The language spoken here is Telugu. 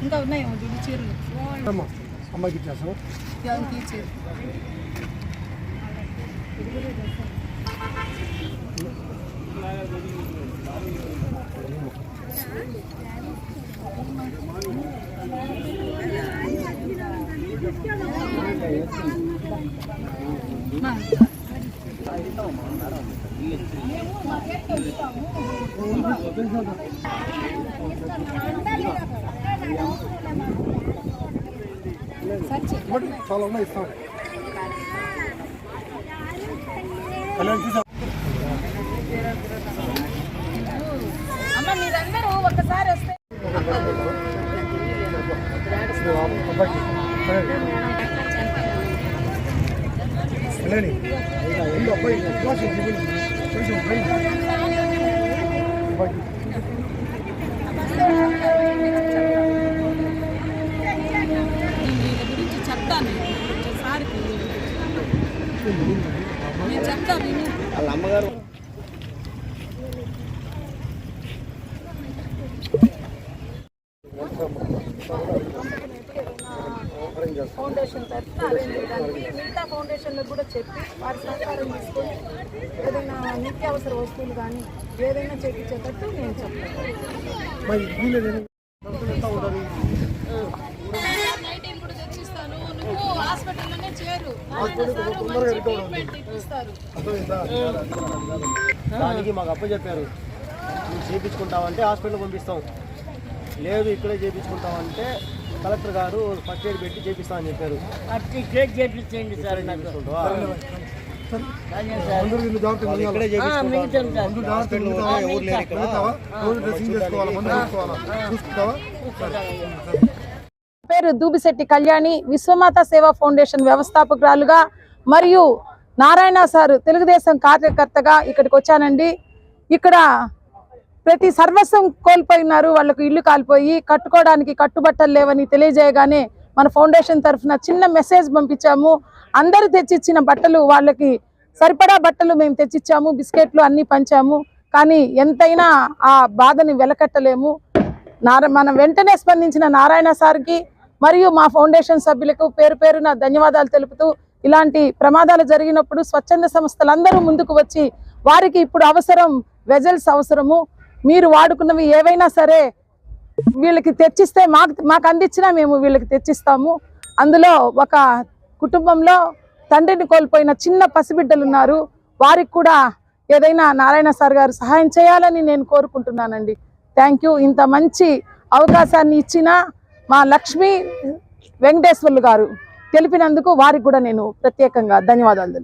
ఇంకా ఉన్నాయి చీరలు అమ్మాయికి ఇచ్చేస్తాను. చాలా ఉన్నాయి ఇస్తాం. అమ్మ మీరందరూ ఒక్కసారి వస్తే చెప్తాను వాళ్ళ అమ్మగారు ఫౌండేషన్ తరఫున అరేంజ్ చేయడానికి మిగతా ఫౌండేషన్లకు కూడా చెప్పి వారి సహకారం తీసుకొని ఏదైనా నిత్యావసర వస్తువులు కానీ ఏదైనా చేయించేటట్టు నేను చెప్తాను. హాస్పిటల్లోనే చేరు దానికి మాకు అప్పచెప్పారు, నువ్వు చేయించుకుంటావంటే హాస్పిటల్ పంపిస్తాం, లేదు ఇక్కడే చేయించుకుంటామంటే కలెక్టర్ గారు ఫస్ట్ ఎయిడ్ పెట్టి చేపిస్తామని చెప్పారు. చేయించండి సార్, పేరు దూబిశెట్టి కళ్యాణి, విశ్వమాత సేవా ఫౌండేషన్ వ్యవస్థాపకురాలుగా మరియు నారాయణ సార్ తెలుగుదేశం కార్యకర్తగా ఇక్కడికి వచ్చానండి. ఇక్కడ ప్రతి సర్వస్వం కోల్పోయినారు, వాళ్ళకు ఇల్లు కాలిపోయి కట్టుకోవడానికి కట్టుబట్టలు లేవని తెలియజేయగానే మన ఫౌండేషన్ తరఫున చిన్న మెసేజ్ పంపించాము. అందరూ తెచ్చిచ్చిన బట్టలు వాళ్ళకి సరిపడా బట్టలు మేము తెచ్చిచ్చాము, బిస్కెట్లు అన్నీ పంచాము. కానీ ఎంతైనా ఆ బాధని వెలకట్టలేము. మన వెంటనే స్పందించిన నారాయణ సార్కి మరియు మా ఫౌండేషన్ సభ్యులకు పేరు పేరున ధన్యవాదాలు తెలుపుతూ, ఇలాంటి ప్రమాదాలు జరిగినప్పుడు స్వచ్ఛంద సంస్థలందరూ ముందుకు వచ్చి వారికి ఇప్పుడు అవసరం వెజల్స్ అవసరము, మీరు వాడుకున్నవి ఏవైనా సరే వీళ్ళకి తెచ్చిస్తే మాకు అందించినా మేము వీళ్ళకి తెచ్చిస్తాము. అందులో ఒక కుటుంబంలో తండ్రిని కోల్పోయిన చిన్న పసిబిడ్డలు ఉన్నారు, వారికి కూడా ఏదైనా నారాయణ సార్ గారు సహాయం చేయాలని నేను కోరుకుంటున్నానండి. Thank you. ఇంత మంచి అవకాశాన్ని ఇచ్చిన మా లక్ష్మీ వెంకటేశ్వర్లు గారు తెలిపినందుకు వారికి కూడా నేను ప్రత్యేకంగా ధన్యవాదాలు.